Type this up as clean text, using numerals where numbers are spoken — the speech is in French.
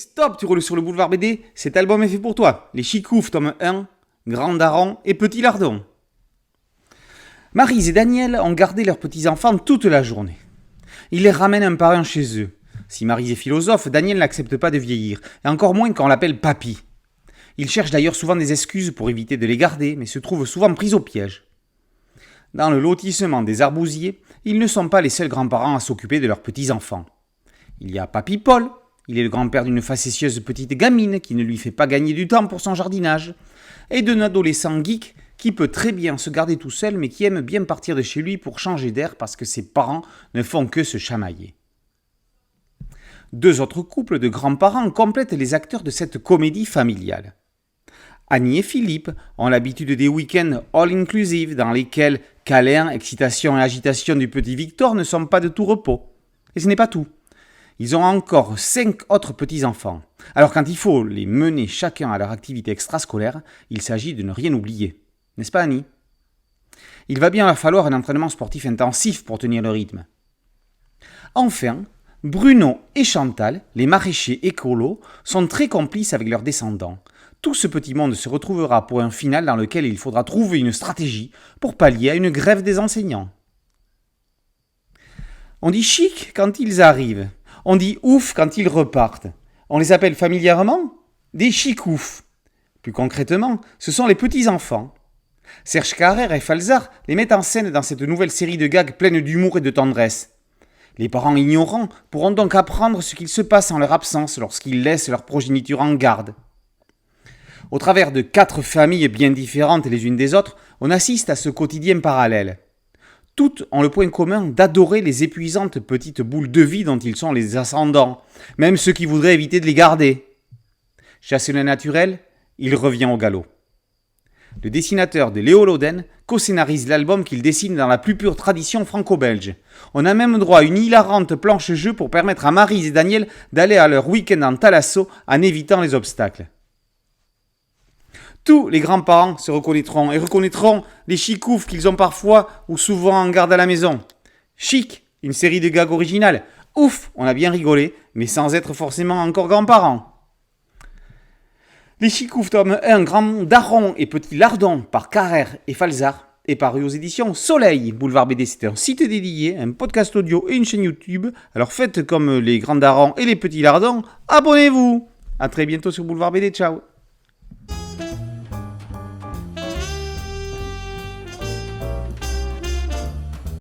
stop, tu roules sur le boulevard BD, cet album est fait pour toi. Les Chicoufs, tome 1, Grand Daron et Petit Lardon. Maryse et Daniel ont gardé leurs petits-enfants toute la journée. Ils les ramènent un par un chez eux. Si Maryse est philosophe, Daniel n'accepte pas de vieillir, et encore moins quand on l'appelle papy. Il cherche d'ailleurs souvent des excuses pour éviter de les garder, mais se trouve souvent pris au piège. Dans le lotissement des arbousiers, ils ne sont pas les seuls grands-parents à s'occuper de leurs petits-enfants. Il y a papy Paul, il est le grand-père d'une facétieuse petite gamine qui ne lui fait pas gagner du temps pour son jardinage, et d'un adolescent geek qui peut très bien se garder tout seul mais qui aime bien partir de chez lui pour changer d'air parce que ses parents ne font que se chamailler. Deux autres couples de grands-parents complètent les acteurs de cette comédie familiale. Annie et Philippe ont l'habitude des week-ends all-inclusive dans lesquels câlins, excitation et agitation du petit Victor ne sont pas de tout repos. Et ce n'est pas tout. Ils ont encore 5 autres petits-enfants. Alors quand il faut les mener chacun à leur activité extrascolaire, il s'agit de ne rien oublier. N'est-ce pas Annie ? Il va bien leur falloir un entraînement sportif intensif pour tenir le rythme. Enfin, Bruno et Chantal, les maraîchers écolos, sont très complices avec leurs descendants. Tout ce petit monde se retrouvera pour un final dans lequel il faudra trouver une stratégie pour pallier à une grève des enseignants. On dit chic quand ils arrivent. On dit ouf quand ils repartent. On les appelle familièrement des chicoufs. Plus concrètement, ce sont les petits-enfants. Serge Carrère et Falzar les mettent en scène dans cette nouvelle série de gags pleine d'humour et de tendresse. Les parents ignorants pourront donc apprendre ce qu'il se passe en leur absence lorsqu'ils laissent leur progéniture en garde. Au travers de 4 familles bien différentes les unes des autres, on assiste à ce quotidien parallèle. Toutes ont le point commun d'adorer les épuisantes petites boules de vie dont ils sont les ascendants, même ceux qui voudraient éviter de les garder. Chassé le naturel, il revient au galop. Le dessinateur de Léo Loden co-scénarise l'album qu'il dessine dans la plus pure tradition franco-belge. On a même droit à une hilarante planche-jeu pour permettre à Maryse et Daniel d'aller à leur week-end en Thalasso en évitant les obstacles. Tous les grands-parents se reconnaîtront et reconnaîtront les chicoufs qu'ils ont parfois ou souvent en garde à la maison. Chic, une série de gags originales. Ouf, on a bien rigolé, mais sans être forcément encore grands-parents. Les Chicoufs tome 1, Grand Daron et Petit Lardon par Carrère et Falzar est paru aux éditions Soleil. Boulevard BD, c'est un site dédié, un podcast audio et une chaîne YouTube. Alors faites comme les Grands Darons et les Petits Lardons, abonnez-vous. A très bientôt sur Boulevard BD, ciao.